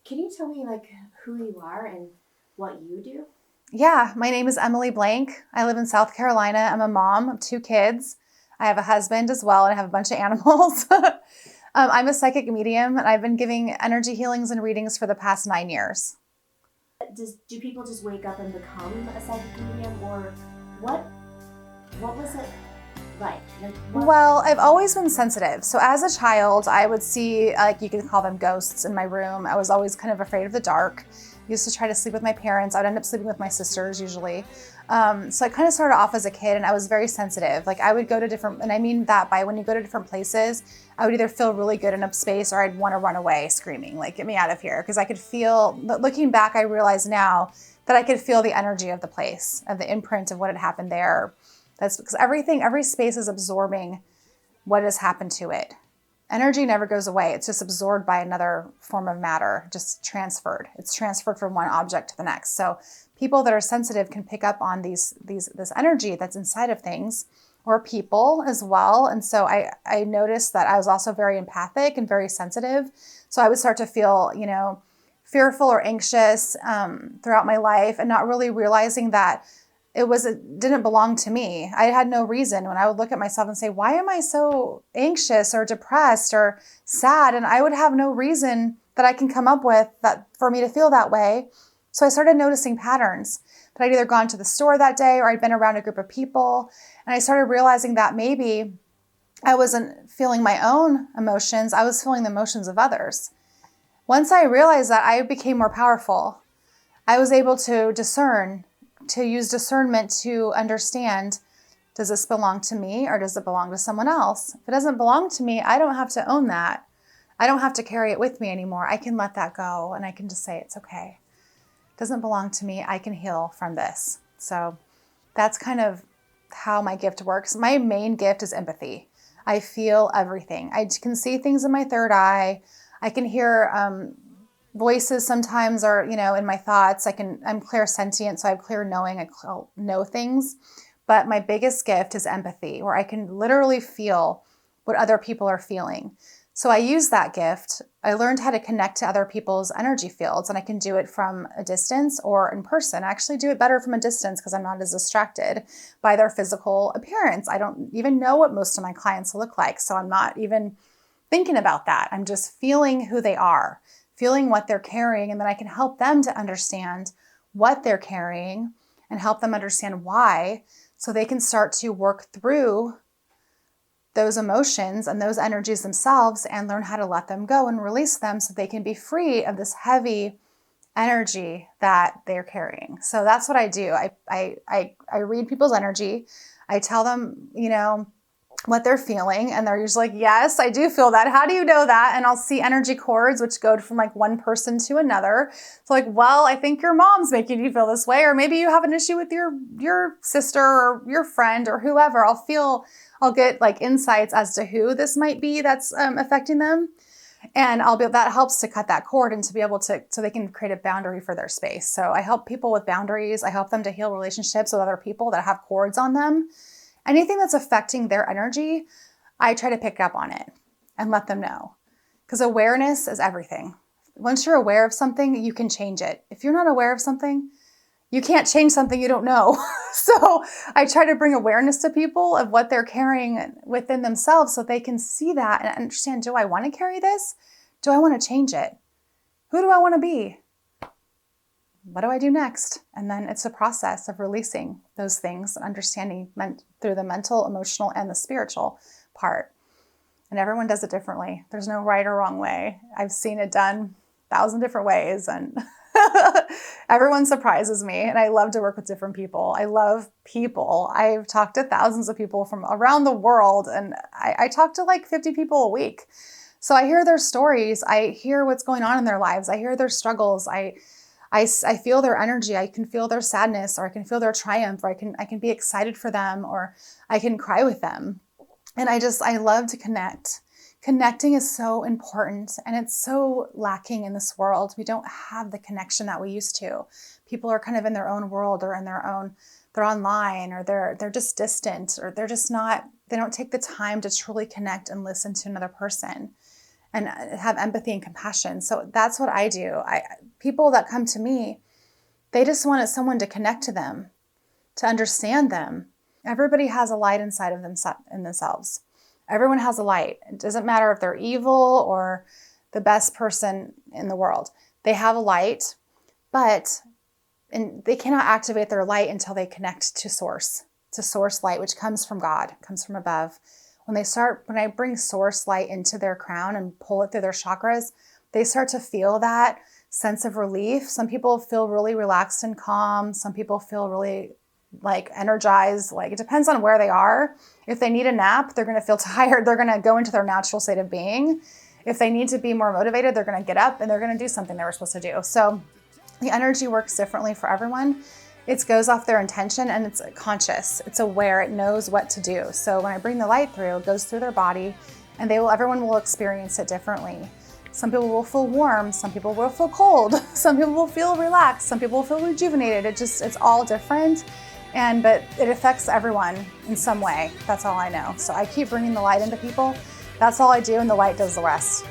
Can you tell me like who you are and what you do? Yeah, my name is Emily Blank. I live in South Carolina. I'm a mom of two kids. I have a husband as well, and I have a bunch of animals. I'm a psychic medium, and I've been giving energy healings and readings for the past 9 years. Do people just wake up and become a psychic medium, or what? What was it like? Like what? Well, I've always been sensitive. So as a child, I would see, like you could call them ghosts in my room. I was always kind of afraid of the dark. I used to try to sleep with my parents. I'd end up sleeping with my sisters usually. So I kind of started off as a kid and I was very sensitive. Like I would go to different, and I mean that by when you go to different places, I would either feel really good in a space or I'd want to run away screaming, like, get me out of here. Because I could feel, but looking back, I realize now that I could feel the energy of the place, of the imprint of what had happened there. That's because every space is absorbing what has happened to it. Energy never goes away. It's just absorbed by another form of matter, just transferred. It's transferred from one object to the next. So people that are sensitive can pick up on this energy that's inside of things or people as well. And so I noticed that I was also very empathic and very sensitive. So I would start to feel, fearful or anxious throughout my life and not really realizing that it didn't belong to me. I had no reason when I would look at myself and say, why am I so anxious or depressed or sad? And I would have no reason that I can come up with that for me to feel that way. So I started noticing patterns that I'd either gone to the store that day or I'd been around a group of people. And I started realizing that maybe I wasn't feeling my own emotions. I was feeling the emotions of others. Once I realized that, I became more powerful. I was able to discern, to use discernment to understand, does this belong to me or does it belong to someone else? If it doesn't belong to me, I don't have to own that. I don't have to carry it with me anymore. I can let that go and I can just say, it's okay. It doesn't belong to me. I can heal from this. So that's kind of how my gift works. My main gift is empathy. I feel everything. I can see things in my third eye. I can hear voices sometimes, or in my thoughts. I'm clairsentient, so I have clear knowing. I know things. But my biggest gift is empathy, where I can literally feel what other people are feeling. So I use that gift. I learned how to connect to other people's energy fields, and I can do it from a distance or in person. I actually do it better from a distance because I'm not as distracted by their physical appearance. I don't even know what most of my clients look like, so I'm not even thinking about that. I'm just feeling who they are, feeling what they're carrying, and then I can help them to understand what they're carrying and help them understand why, so they can start to work through those emotions and those energies themselves and learn how to let them go and release them so they can be free of this heavy energy that they're carrying. So that's what I do. I read people's energy. I tell them, what they're feeling, and they're usually like, yes, I do feel that. How do you know that? And I'll see energy cords which go from like one person to another. So like, well, I think your mom's making you feel this way, or maybe you have an issue with your sister or your friend or whoever. I'll get like insights as to who this might be that's affecting them. And that helps to cut that cord and to be able to, so they can create a boundary for their space. So I help people with boundaries. I help them to heal relationships with other people that have cords on them. Anything that's affecting their energy, I try to pick up on it and let them know. Because awareness is everything. Once you're aware of something, you can change it. If you're not aware of something, you can't change something you don't know. So I try to bring awareness to people of what they're carrying within themselves so they can see that and understand, do I want to carry this? Do I want to change it? Who do I want to be? What do I do next? And then it's a process of releasing those things and understanding through the mental, emotional, and the spiritual part. And everyone does it differently. There's no right or wrong way. I've seen it done 1,000 different ways, and everyone surprises me. And I love to work with different people. I love people. I've talked to thousands of people from around the world, and I talk to like 50 people a week. So I hear their stories. I hear what's going on in their lives. I hear their struggles. I feel their energy. I can feel their sadness, or I can feel their triumph, or I can be excited for them, or I can cry with them. And I love to connect. Connecting is so important, and it's so lacking in this world. We don't have the connection that we used to. People are kind of in their own world, or they're online, or they're just distant, or they're just not, they don't take the time to truly connect and listen to another person. and have empathy and compassion. So that's what I do. People that come to me, they just want someone to connect to them, to understand them. Everybody has a light inside of themselves. Everyone has a light. It doesn't matter if they're evil or the best person in the world. They have a light, and they cannot activate their light until they connect to source light, which comes from God, comes from above. When I bring source light into their crown and pull it through their chakras, they start to feel that sense of relief. Some people feel really relaxed and calm. Some people feel really energized. It depends on where they are. If they need a nap, they're going to feel tired. They're going to go into their natural state of being. If they need to be more motivated, they're going to get up and they're going to do something they were supposed to do. So the energy works differently for everyone. It goes off their intention and it's conscious. It's aware. It knows what to do. So when I bring the light through, it goes through their body and everyone will experience it differently. Some people will feel warm. Some people will feel cold. Some people will feel relaxed. Some people will feel rejuvenated. It's all different. But it affects everyone in some way. That's all I know. So I keep bringing the light into people. That's all I do, and the light does the rest.